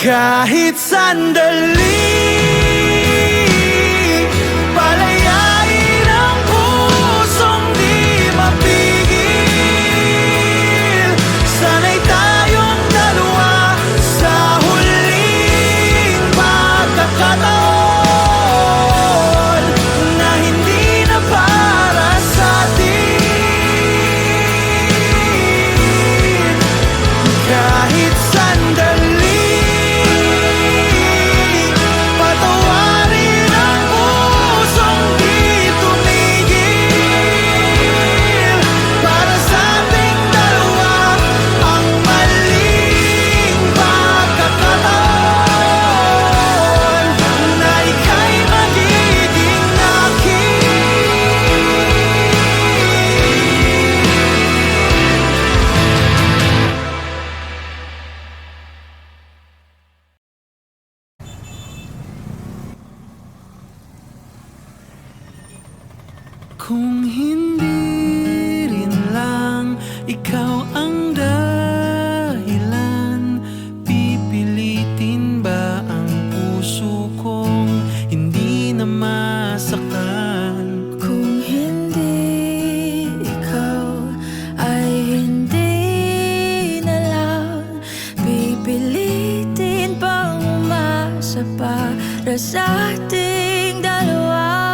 Kahit sandali, palayain ang pusong di mapigil. Sana'y tayong dalawa sa huling pagkakataon na hindi na para sa atin. Kahit sandali, kung hindi rin lang ikaw ang dahilan, pipilitin ba ang puso kong hindi na masaktan? Kung hindi ikaw ay hindi na lang, pipilitin bang umasa para sa ating dalawa?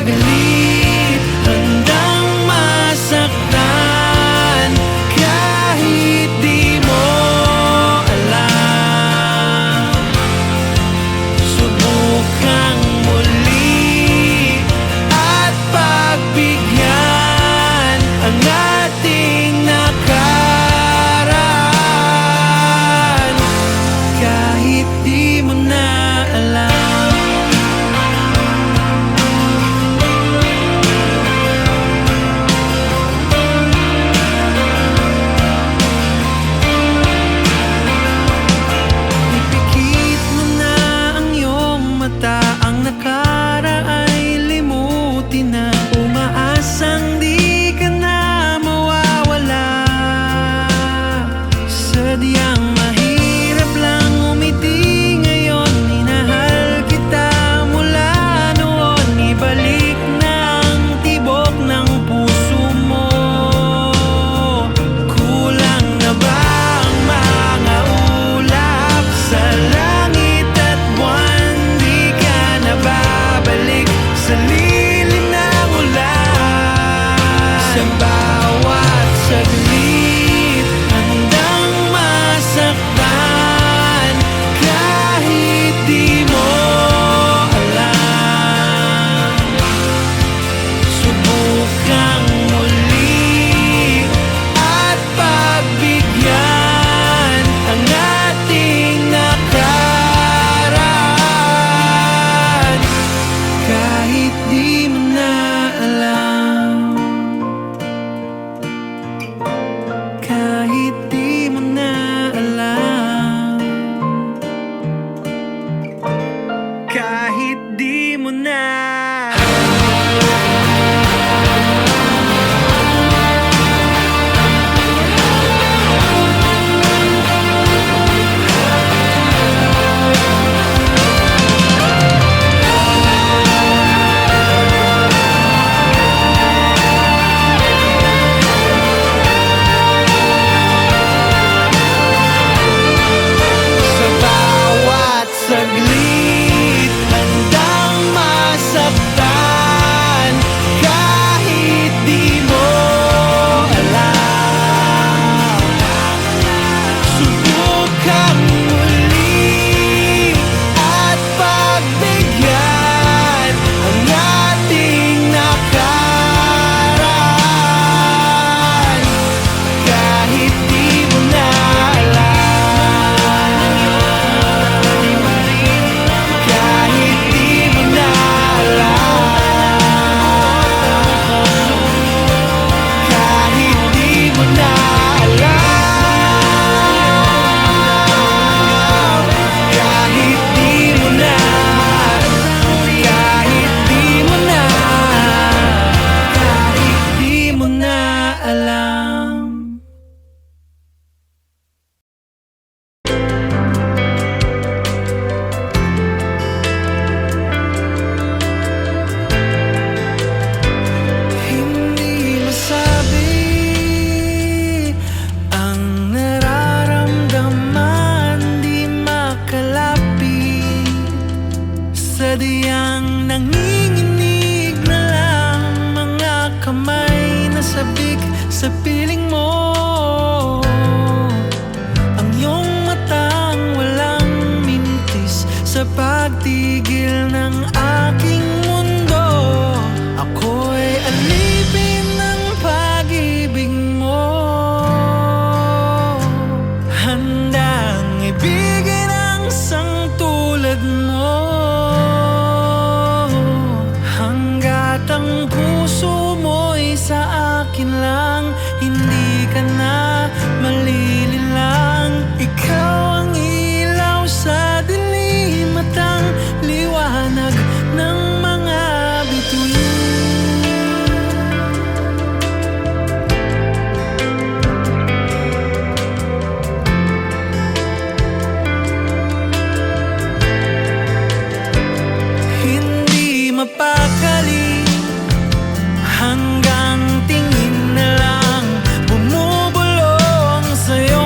saglit, handang masaktan kahit di mo alam. Subukang muli at pagbigyan ang ating nakaraan kahit di mo na alam. Ipikit mo na ang iyong mata, ang nakaraan ay limutin na. Umaasang di ka na mawawala. Sadyang mahirap lang umiti ngayon. Minahal kita mula noon. Ibalik na ang tibok ng puso mo. Kulang na ba ang mga ulap sa langit at buwan? Di ka na babalik sa lilim ng ulan. Sa bawat saglit, handang masaktan kahit di mo alam. Subukang muli at pagbigyan ang ating nakaraan kahit di mo na alam. Kahit di mo na alam. Kahit di mo na. Sa bawat saglit, handang masaktan kahit di mo alam. Subukang muli at pagbigyan ang ating nakaraan kahit di mo na alam. Kahit di mo na alam. Kahit di mo na alam. Kahit di mo na. Kahit di mo na. Kahit di mo na alam. Hindi masabi ang nararamdaman, di makalapit. Sadyang nanginginig na lang mga kamay na sabik sa piling mo. Ang iyong matang walang mintis sa pagtigil ng aking mundo. Ako'y alipin ng pag-ibig mo. Handang ibigin ang sangtulad mo. Hanggat ang puso mo'y sa akin lang, hindi ka na malililang. Ikaw ang ilaw sa dilim at ang liwanag ng mga bituin. Hindi mapakali hanggang tingin na lang bumubulong sa'yo.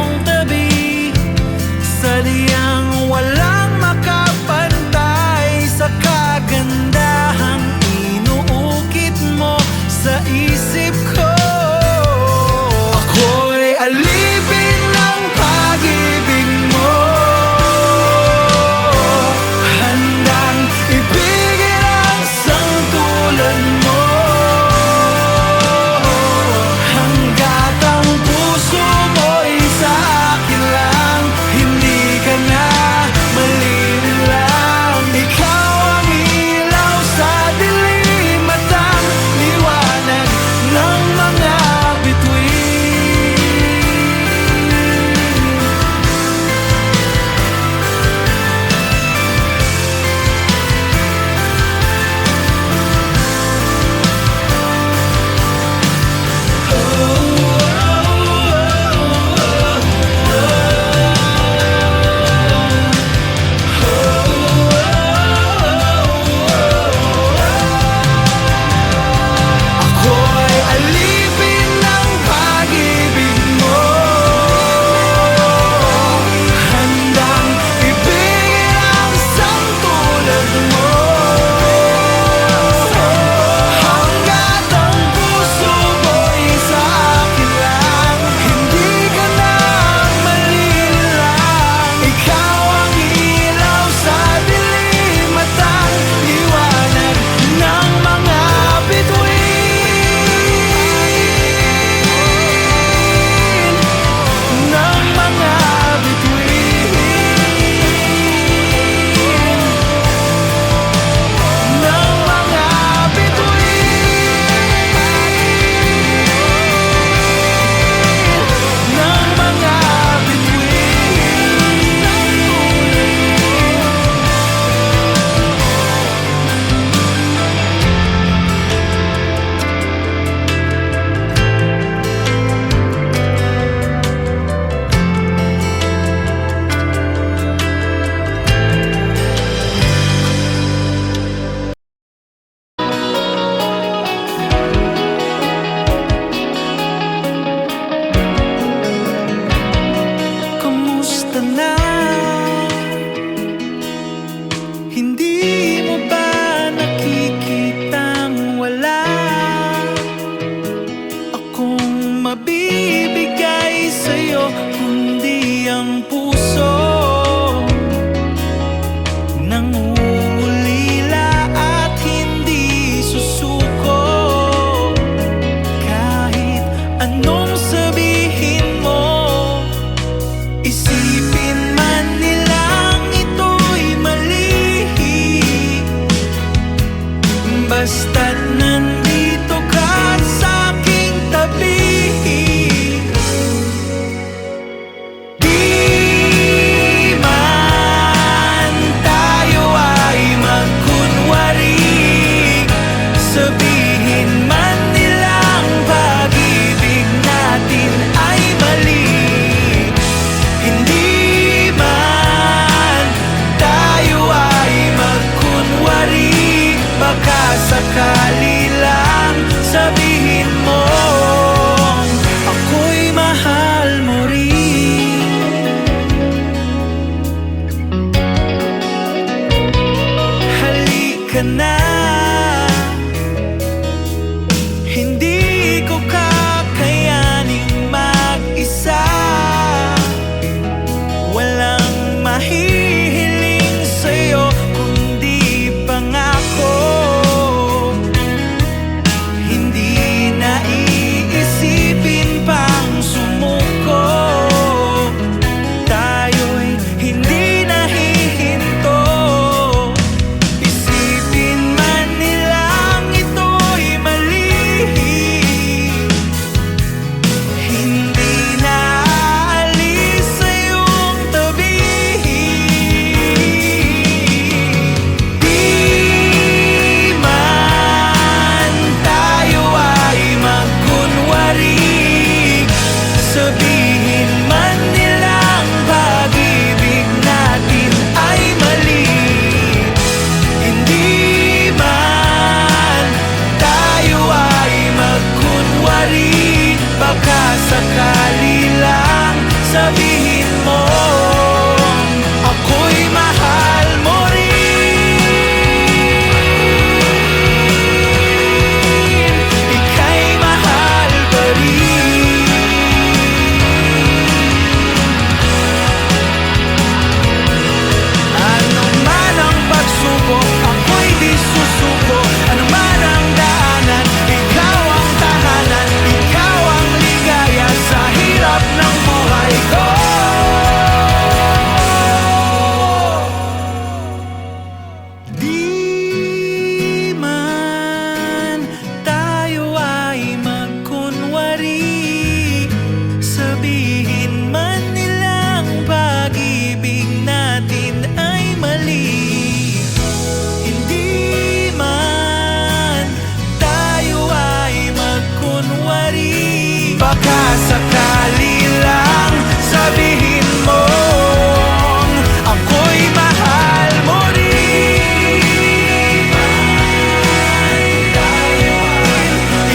Baka sakali lang sabihin mong ako'y mahal mo rin.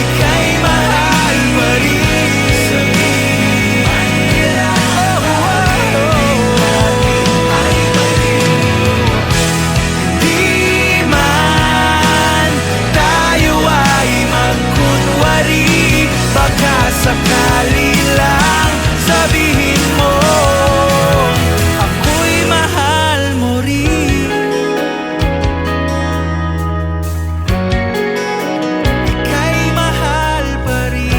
Ika'y mahal pa rin. Di man tayo ay magkunwari, baka sakali lang sabihin mo ako'y mahal mo rin. Ika'y mahal pa rin.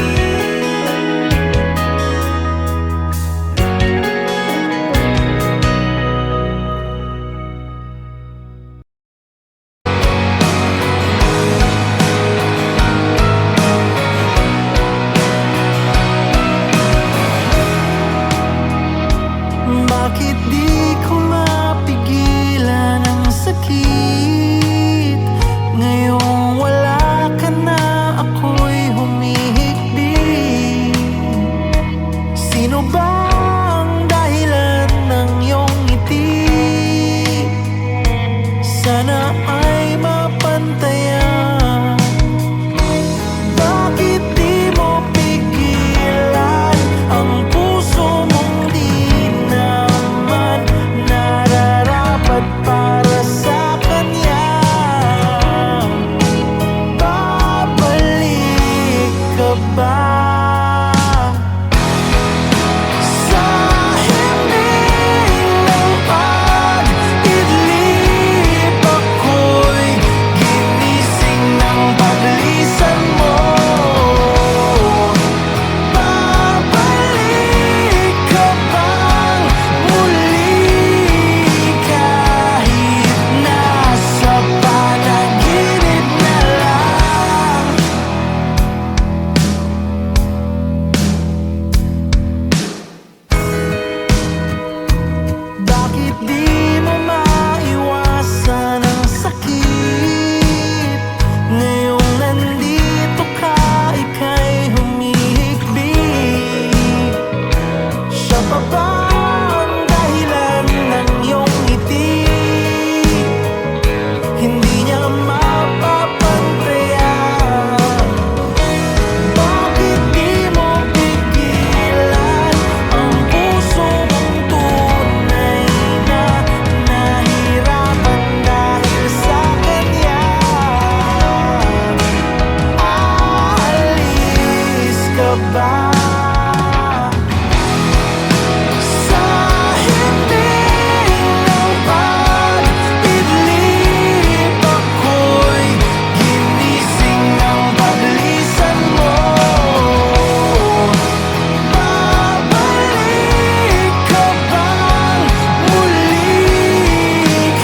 Bakit di ko mapigilan ang sakit? Ngayong wala ka na, ako'y humihikbi. Sino bang dahilan ng iyong ngiti? Sana ay mapantayan. Bakit di mo pigilan ang puso mong di naman nararapat para sa kanya? Babalik ka ba? Sa himig ng pag-idlip ako'y ginising ng paglisan mo. Babalik ka bang muli kahit nasa panaginip na lang? Bakit di mo maiwasan ang sakit? Ngayong nandito ka, ika'y humihikbi. Siya pa ba ang dahilan ng iyong ngiti? Hindi niya mapapantayan. Bakit di mo pigilan ang puso mong tunay na nahirapan dahil sa kanya? Aalis ka ba? Sa himig ng pag-idlip ako'y ginising ng paglisan mo. Babalik ka bang muli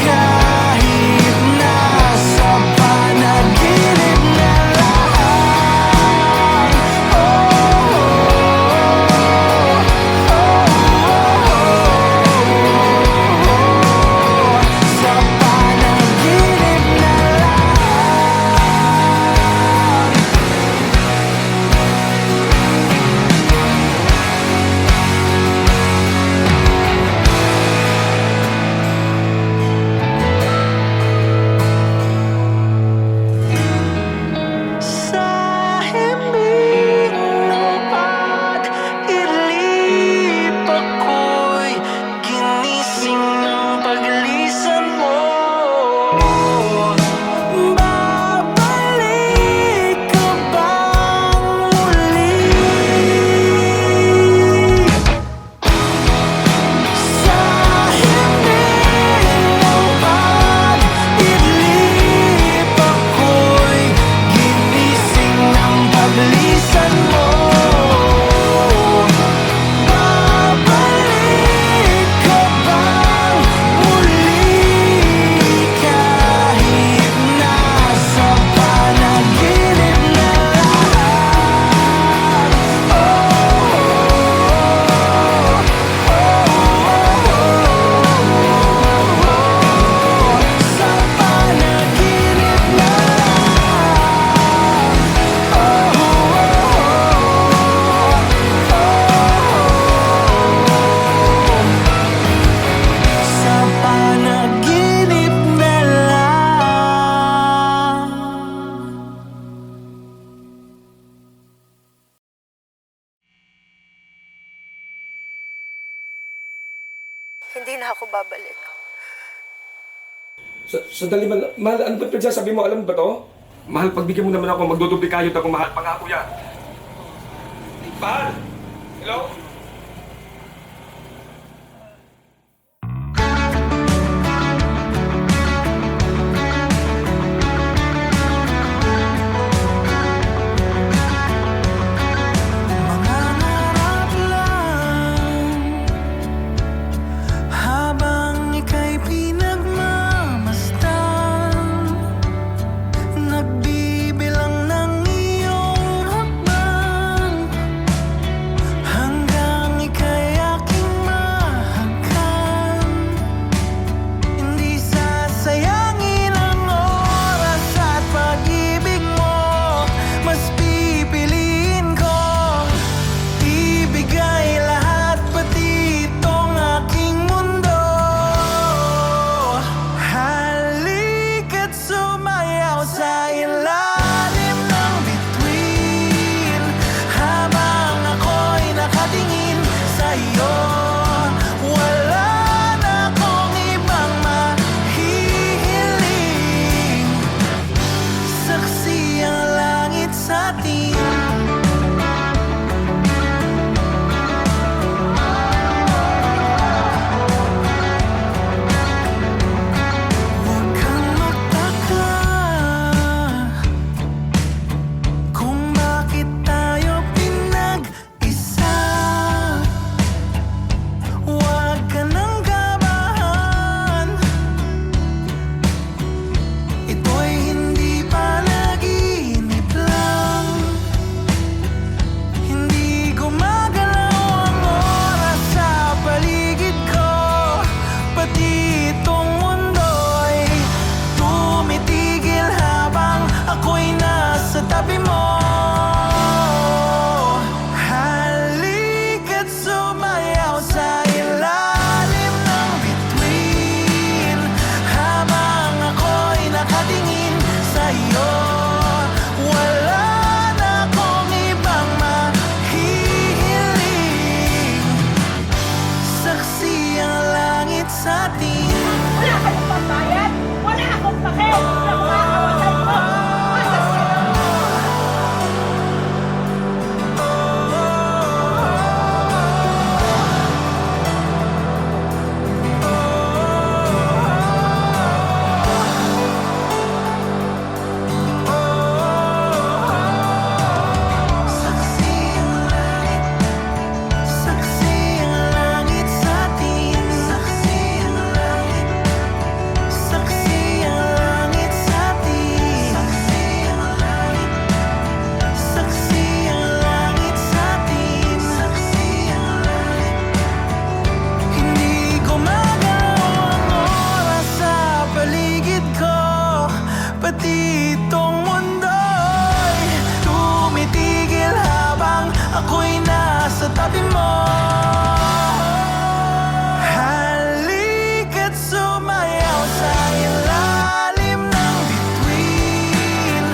kahit nasa panaginip na lang? Oh, hindi na ako babalik. Sandali, mahal, ano ba pinagsasabi mo? Alam mo ba to? Mahal, pagbigyan mo naman ako, magdudubli kayod ako, mahal, pangako yan. Mahal! Hello? Mangarap lang habang ika'y pinagmamasdan, nagbibilang ng iyong hakbang, hanggang ika'y aking mahagkan. Hindi sasayangin ang oras at pag-ibig mo, mas pipiliin ko ibigay lahat, pati itong aking mundo. Halika't sumayaw sa ilalim ng bituin, habang ako'y nakatingin sa'yo. Wala na akong ibang mahihiling, saksi ang langit sa atin. Huwag kang magtaka kung bakit tayo pinag-isa. Huwag ka nang kabahan, ito'y hindi panaginip lang. Hindi gumagalaw ang oras sa paligid ko, pati itong mundo'y tumitigil habang ako'y nasa tabi mo. Halika't sumayaw sa ilalim ng bituin, habang ako'y nakatingin sa'yo. Wala na akong ibang mahihiling, saksi ang langit sa atin. Wala ka ng pambayad! Wala akong pake! Wala akong makakawasan mo! Asa sa'yo? Saksi ang langit, saksi ang langit sa atin. Saksi ang langit, saksi ang langit sa atin. Saksi ang langit, saksi ang langit sa atin. Saksi ang langit, hindi gumagalaw ang oras sa paligid ko, pati itong mundo'y tumitigil habang ako'y nasa tabi mo. Halika't sumayaw sa ilalim ng bituin,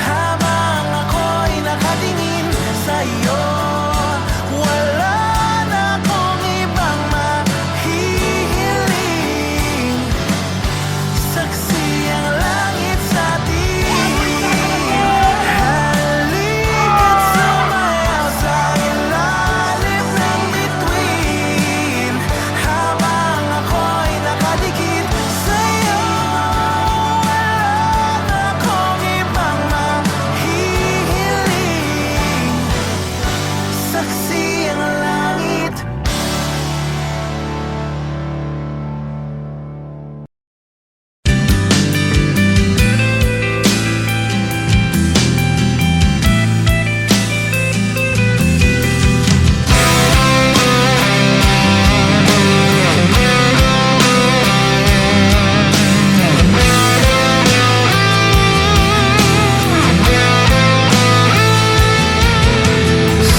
habang ako'y nakatingin sa'yo. Wala na akong ibang mahihiling, saksi ang langit sa atin. Halika't sumayaw sa ilalim ng bituin, habang ako'y nakadikit sa'yo. Wala na akong ibang mahihiling, saksi ang langit.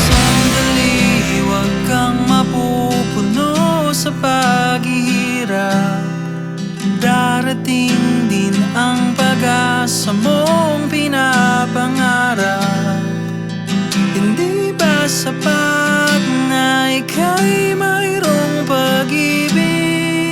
Sandali, huwag kang mapupuno sa paghihirap. Darating din ang pag-asa mong pinapangarap. Hindi ba sapat na ika'y mayroong pag-ibig?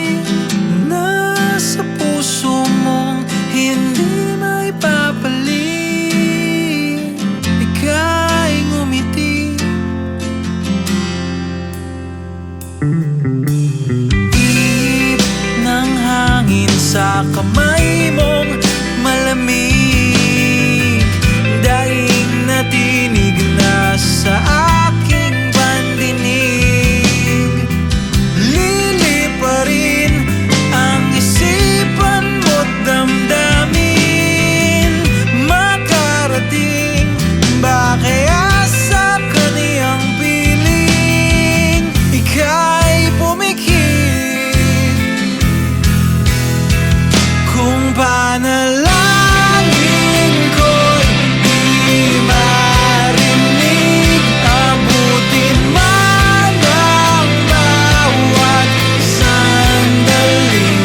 kamay mong malamig. Daing na tinig na sa aking pandinig. Liliparin ang isipan mo't damdamin. Makarating ba kaya sa kaniyang piling? Ika'y pumikit kung panalangin ko'y di marinig. Abutin man ang bawat sandaling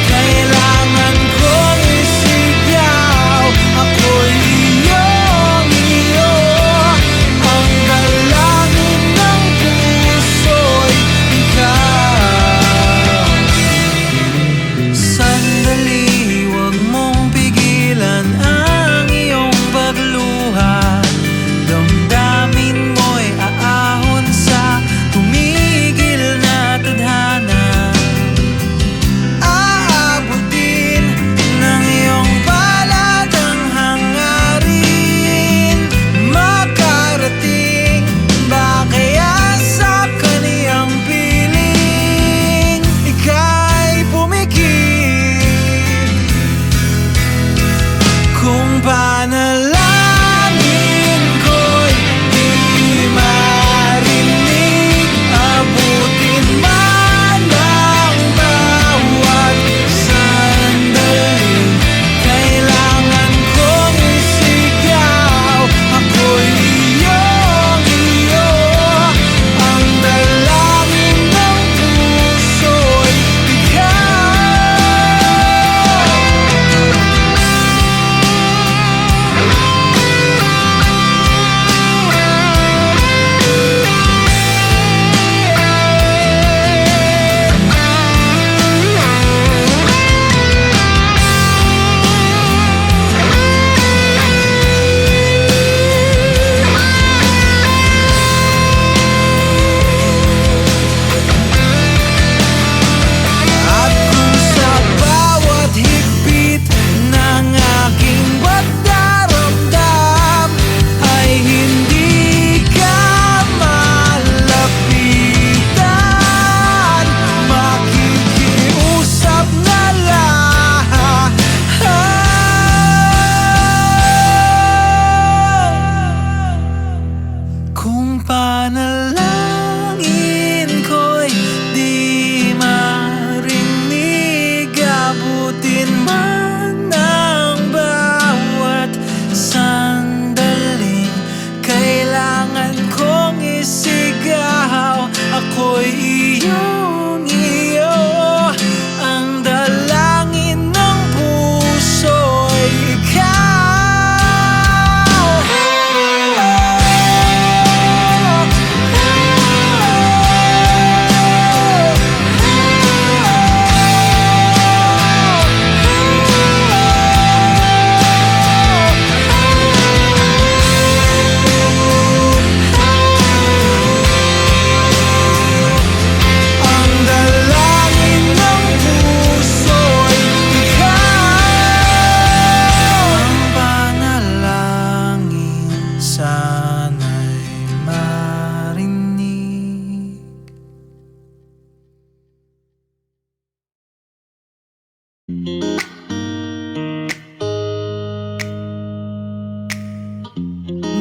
kailangan kong isigaw. Ako'y iyong iyo, ang dalangin ng puso'y ikaw. Sandali, huwag mong pigilan ang iyong pagluha. Damdamin mo'y aahon sa tumigil na tadhana. Aabutin ng iyong palad ang hangarin. Makarating ba kaya sa kaniyang piling? Ika'y pumikit kung panalangin ko'y di marinig. Abutin man ang bawat sandaling kailangan kong isigaw. Ako'y iyong iyo, ang dalangin ng puso'y ikaw. At kung sa bawat higpit ng aking pagdaramdam ay hindi ka malapitan, makikiusap na lang. Kung panalangin ko'y di marinig. Abutin man ang bawat sandaling kailangan kong isigaw. Ako'y iyong iyo, ang dalangin ng puso'y ikaw. Ang dalangin ng puso'y ikaw. Ang panalangin sana'y marinig.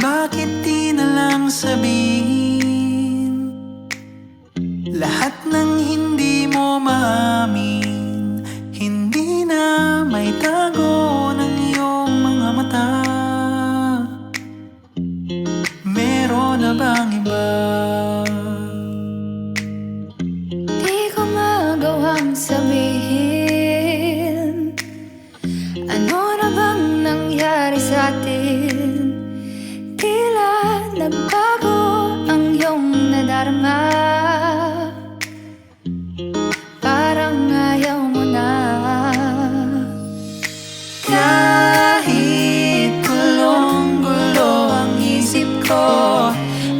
Bakit di na lang sabihin lahat ng hindi mo maamin? Hindi na may tago ng iyong mga mata. Meron na bang iba? Di ko magawang sabihin ano na bang nangyari sa atin. Tila nagbago ang iyong nadarama. Parang ayaw mo na. Kahit gulong-gulo ang isip ko,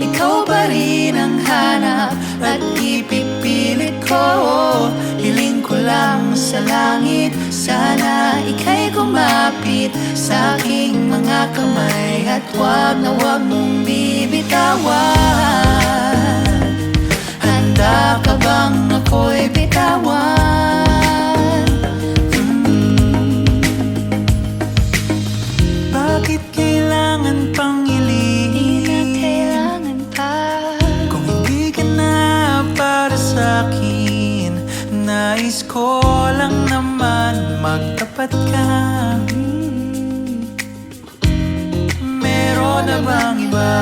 ikaw pa rin ang hanap at ipipilit ko. Hiling ko lang sa langit. Sana ika'y kumapit sa aking mga kamay, at wag na wag mong bibitawan. Handa ka bang ako'y bitawan? Bakit kailangan pang Di na ilihin? kailangan pa. Kung hindi ka na para sa'kin, nais ko lang naman magtapat ka. Meron na bang iba?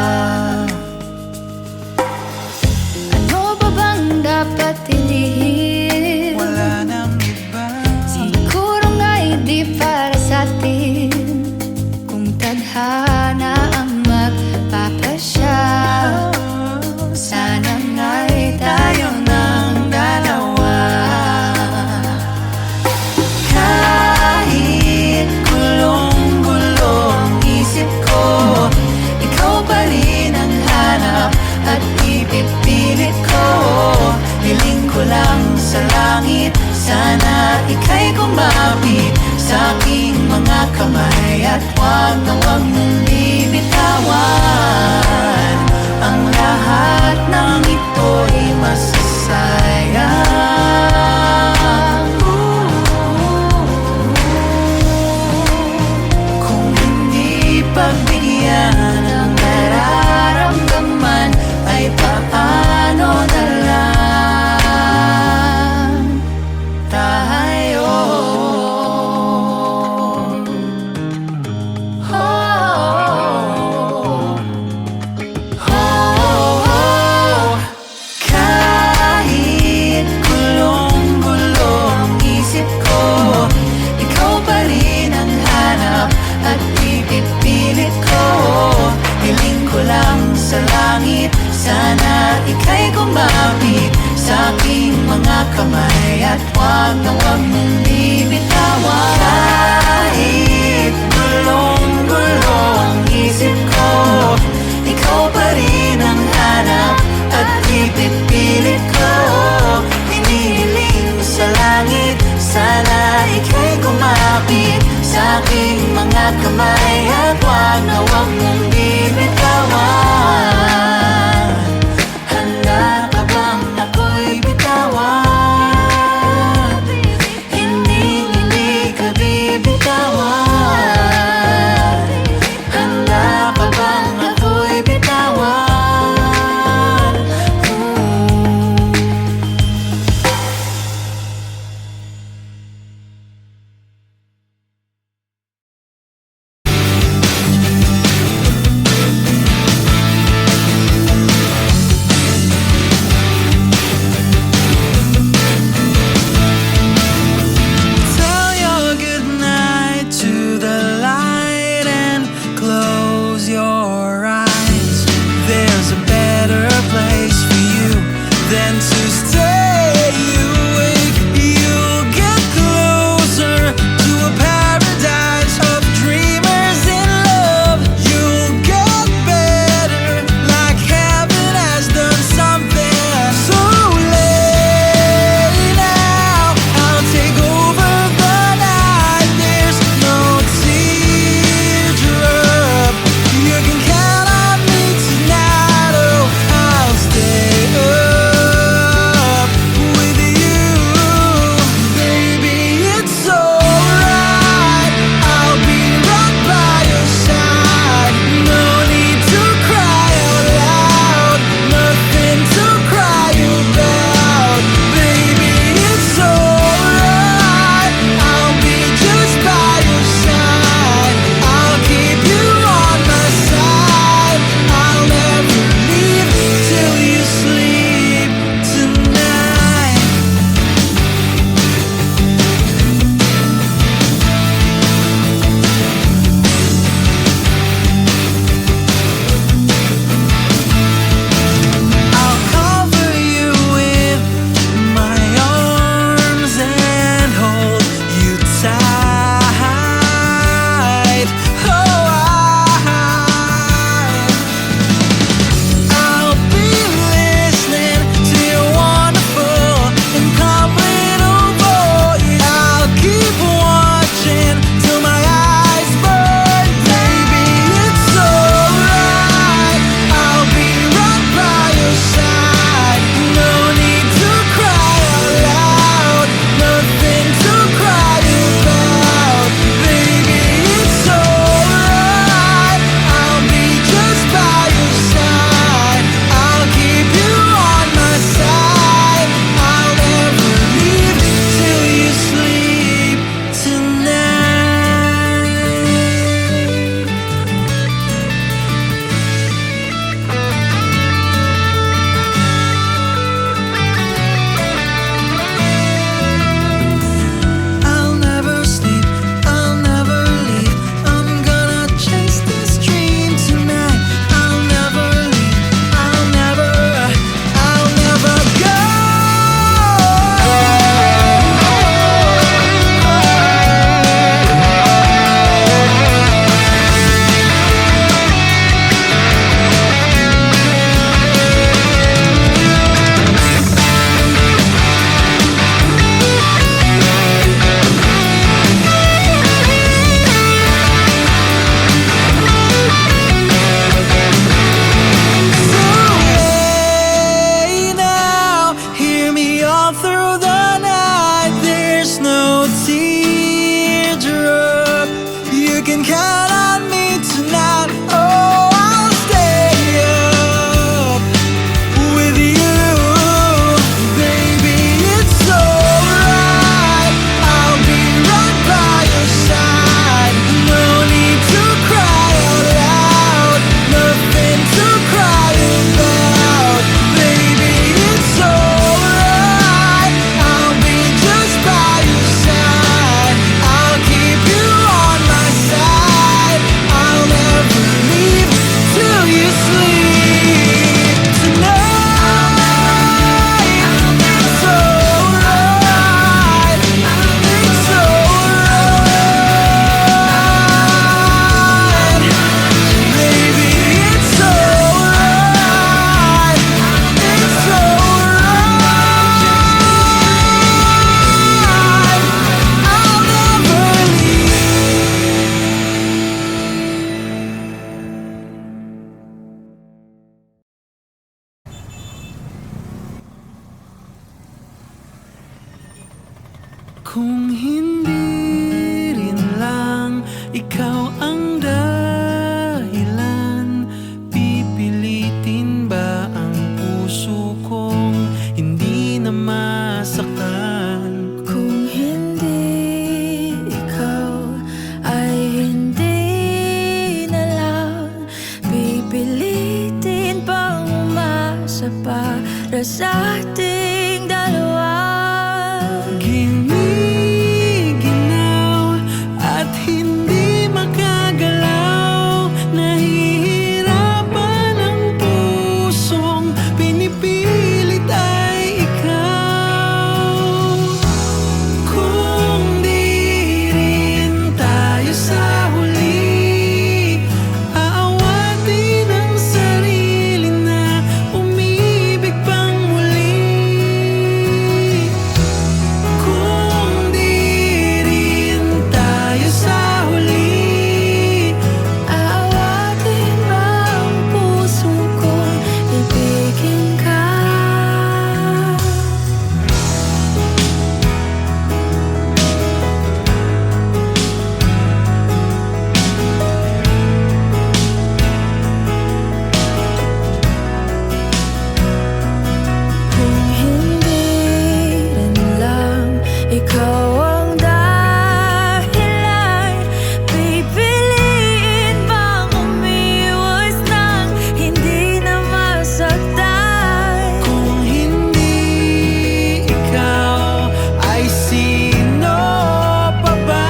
Ano ba bang dapat ilihin? Wala nang iba. Siguro nga'y di para sa'tin, kung tadhana ang magpapasya. Sana nga'y tayo ng dalawa. Kahit gulong-gulo ang isip ko, ikaw pa rin ang hanap at ipipilit ko. Hiling ko lang sa langit, sana ika'y kumapit sa aking mga kamay, at wag na wag mong bibitawan. Ang lahat ng ito'y masasayang kung hindi pagbigyan ng nararamdaman, ay paano na lang tayo? Kahit gulong-gulo ang isip ko, ikaw pa rin ang hanap at ipipilit ko. Hiling ko lang sa langit, sana ika'y kumapit sa aking mga kamay, at wag na wag mong bibitawan. Kahit gulong-gulo ang isip ko, ikaw pa rin ang hanap at ipipilit ko. Hinihiling sa langit, sana ika'y kumapit sa aking mga kamay, at wag na wag mong bibitawan. Handa ka bang ako'y bitawan? Hindi ka bibitawan. Kung hindi rin lang ikaw ang dahilan, pipilitin ba ang puso kong hindi na masaktan? Kung hindi ikaw ay hindi na lang, pipilitin pang umasa para sa ating dalawa. Giniginaw at hindi makagalaw, nahihirapan ang pusong pinipilit ay ikaw. Kung di rin tayo sa huli, aawatin ang sarili na umibig pang muli. Kung di rin tayo sa huli, Aawatin ba ang puso kong ibigin ka? Kung hindi rin lang ikaw ang dahilan, pipiliin bang umiwas nang hindi na masaktan? kung hindi ikaw, ay sino pa ba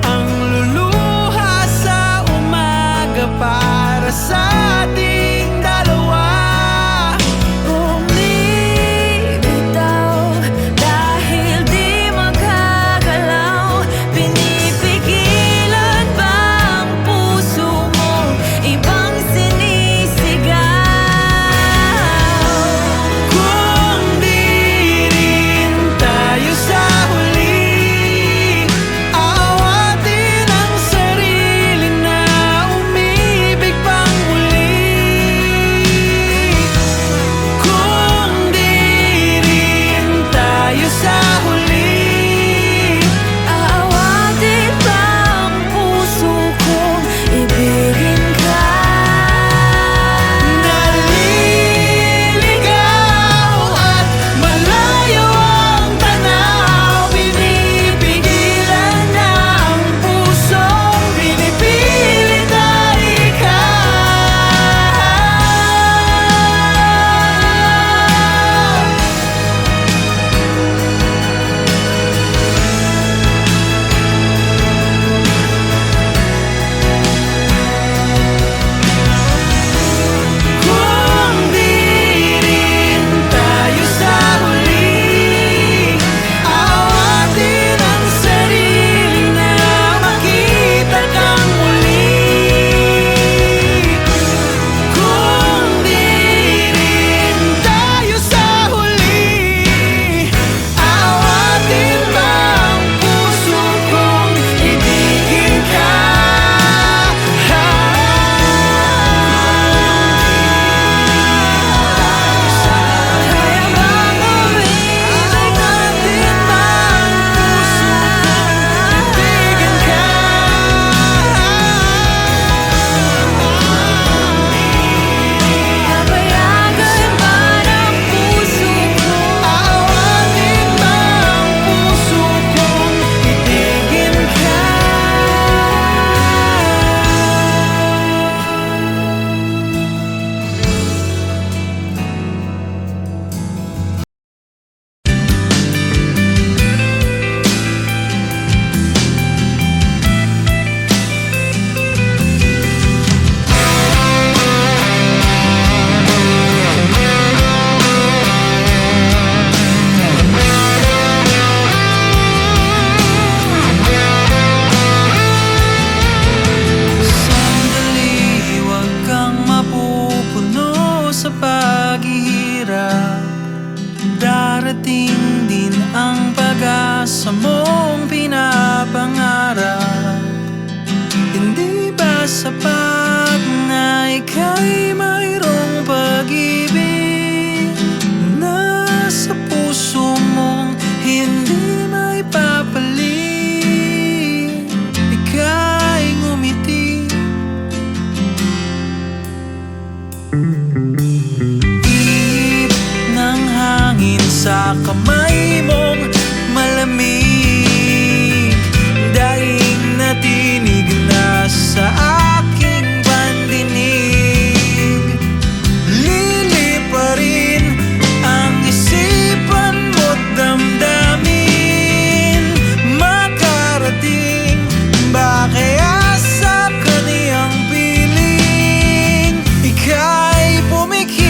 ang luluha sa umaga para sa ating dalawa? Bumibitaw dahil di magagalaw, pinipigilan ba ang puso mo ibang sinisigaw? Kung di rin tayo sa huli, aawatin ang sarili na umibig pang muli. Kung di rin tayo sa huli, Aawatin ba ang puso kong ibigin ka? naliligaw at malayo ang tanaw, pinipigilan na ang pusong pinipilit ay ikaw. Kung di rin tayo sa huli, aawatin ang sarili na makita kang muli. Kung di rin tayo sa huli, aawatin ba ang puso kong ibigin ka? Kaya bang umibig Aawatin ba ang puso kong ibigin ka? Papayagan ba ng puso ko? Aawatin ba ang puso kong ibigin ka? Sandali, huwag kang mapupuno sa paghihirap. Darating din ang pag-asa mong pinapangarap. Hindi ba sapat na ika'y mayroong pag-ibig na sa puso mong hindi may kamay mong malamig. Daing natinig na sa aking pandinig. Liliparin ang isipan mo't damdamin. Makarating ba kaya sa kaniyang piling? Ika'y pumikit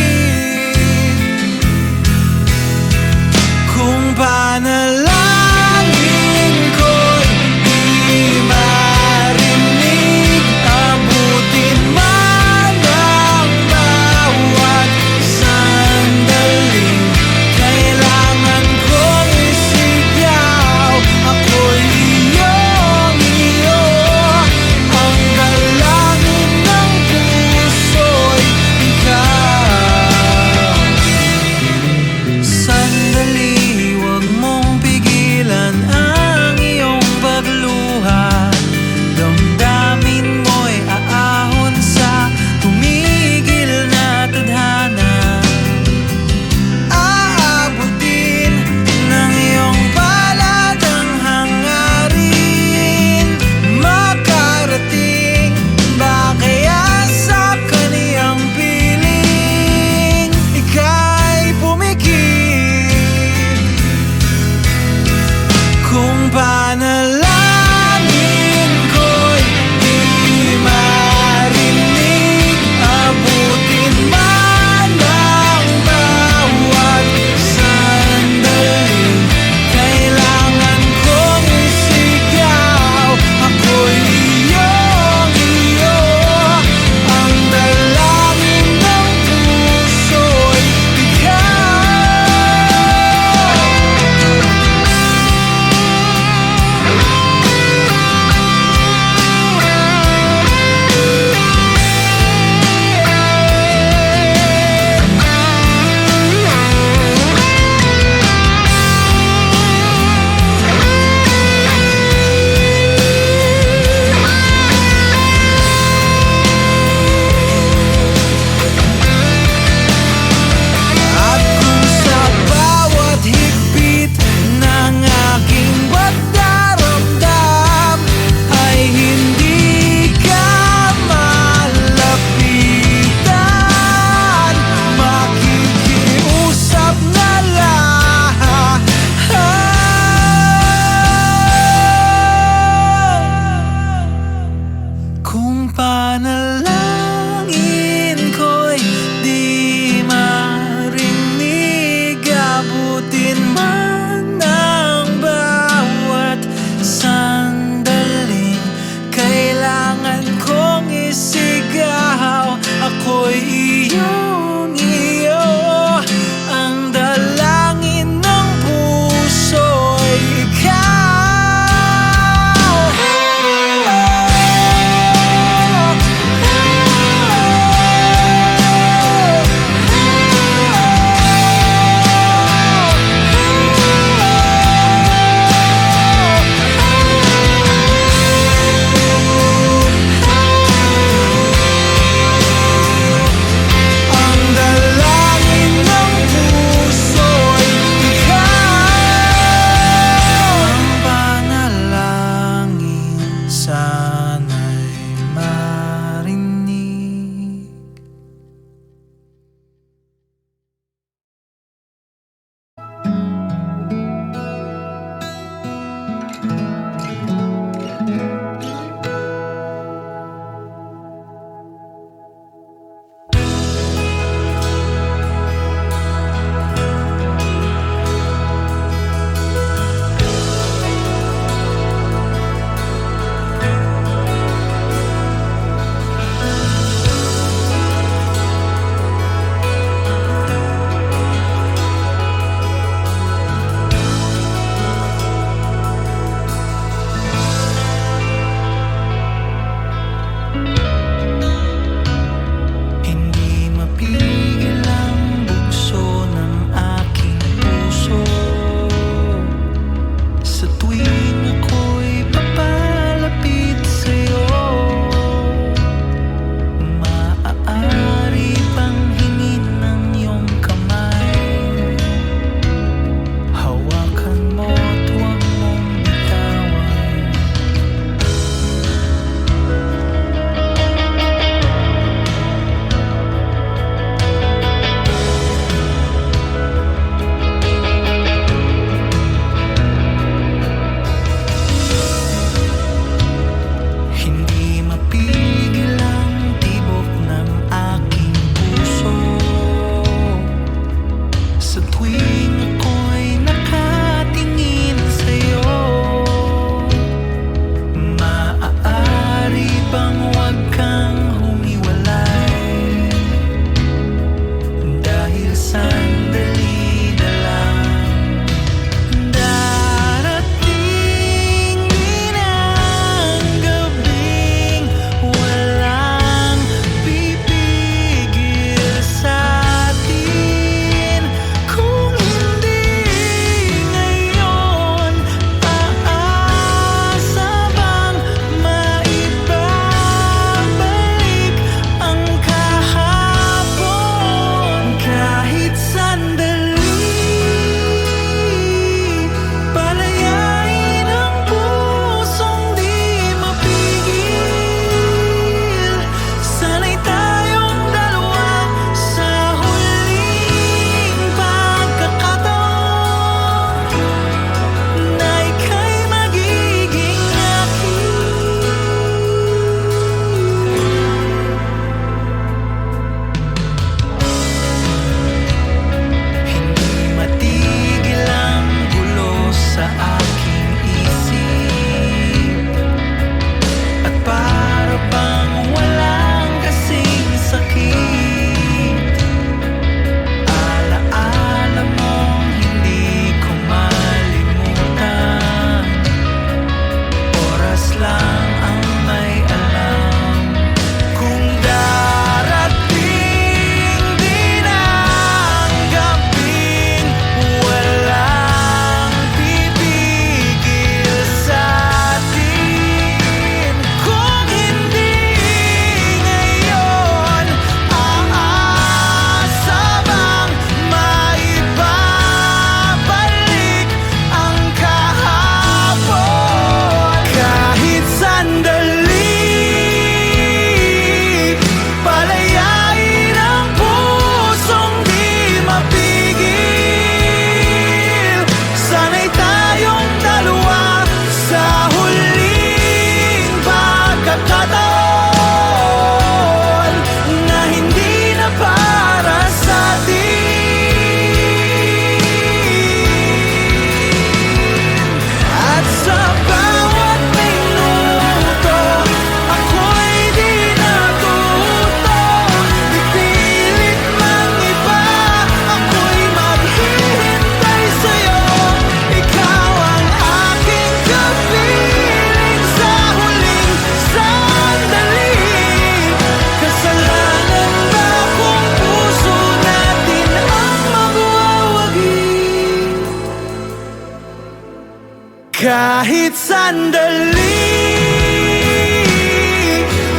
Kahit sandali,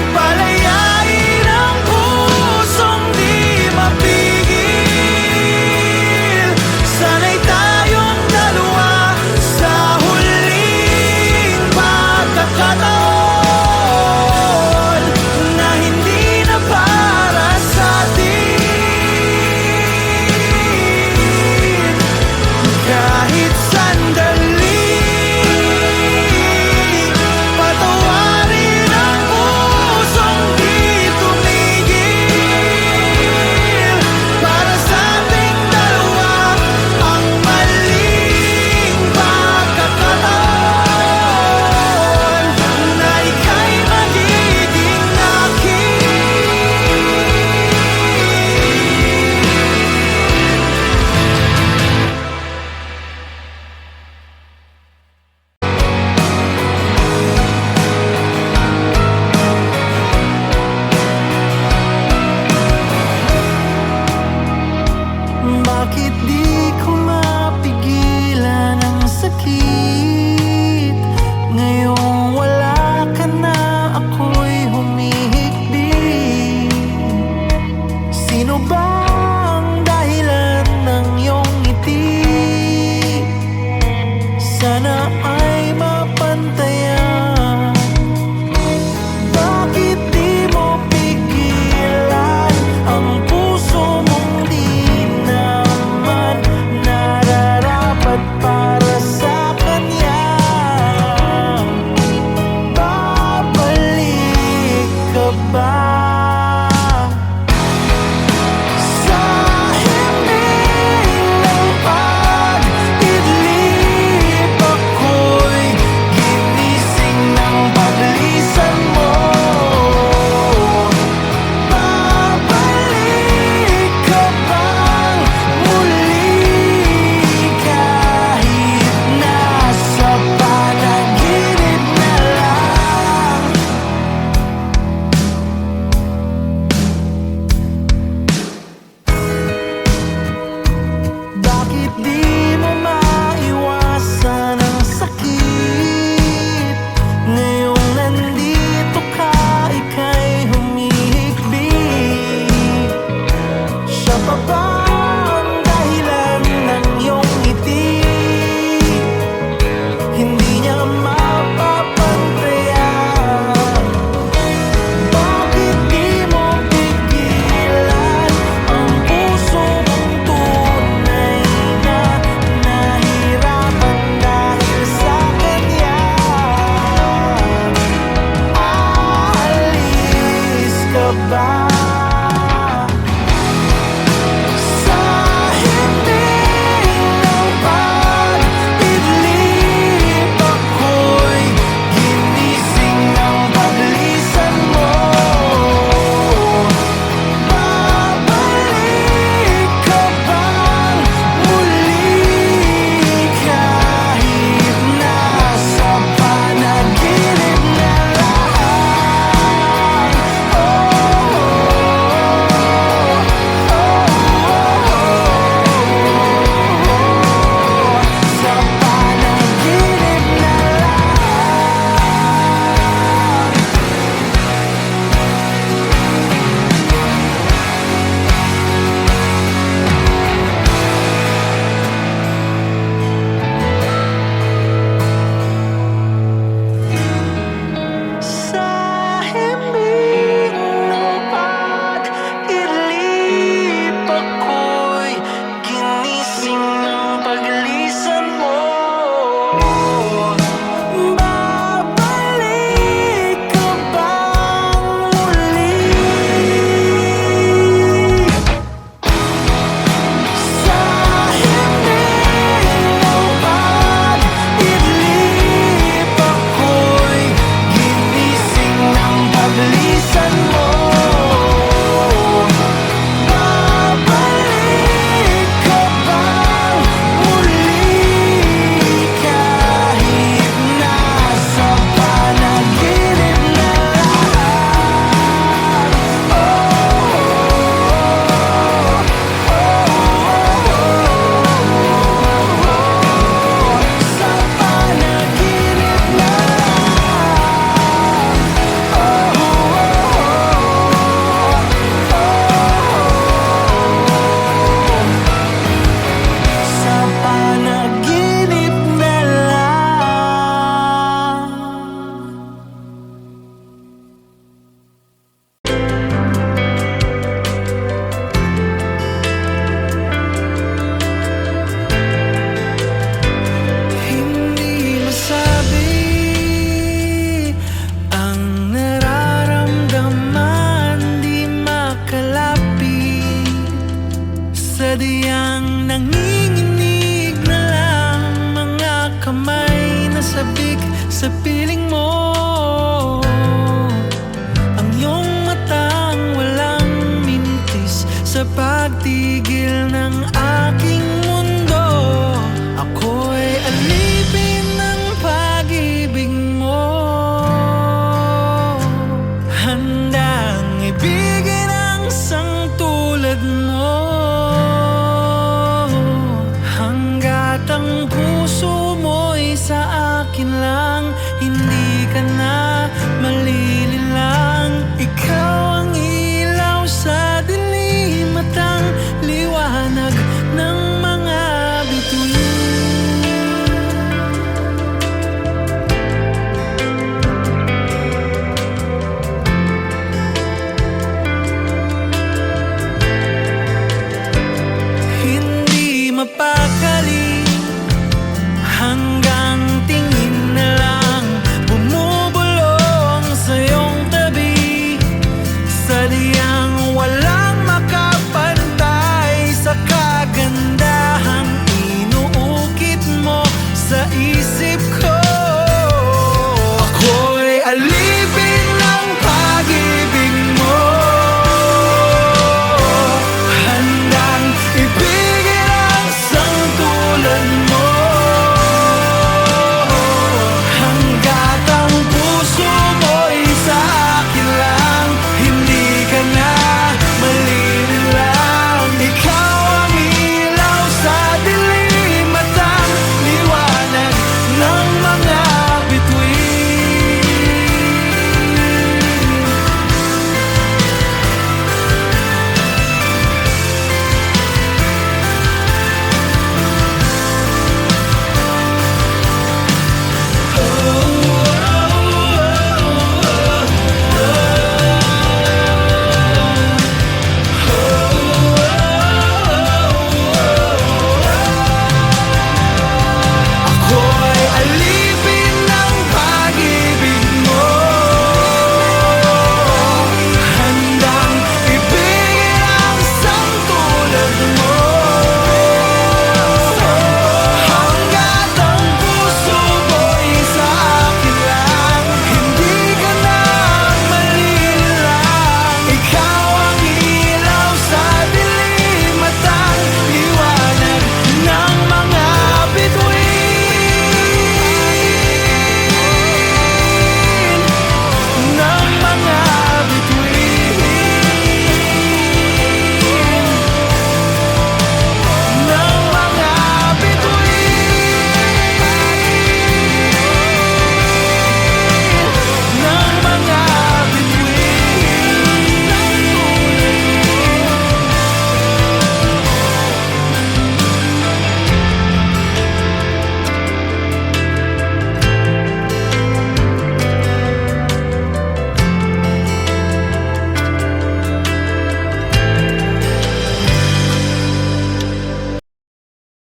palayain ang pusong di mapigil. Sana'y tayong dalawa sa huling pagkakataon na hindi na para sa atin. Kahit sandali, patawarin ang pusong di tumigil. Para sa ating dalawa ang maling pagkakataon na ika'y magiging akin. Bakit di ko mapigilan ang sakit? Ngayong wala ka na, ako'y humihikbi. Sino bang dahilan ng iyong ngiti? Sana ay mapantayan. Bakit di mo pigilan ang puso mong di naman Sadyang nanginginig na lang mga kamay na sabik sa piling mo. Ang iyong matang walang mintis sa pagtigil ng aking mundo. Ako'y alipin ng pag-ibig mo, handang ibigin ang isang tulad mo. Hanggat ang puso mo'y sa akin lang, hindi ka na malililang. Ikaw ang ilaw sa dilim at ang liwanag ng mga bituin. Hindi mapa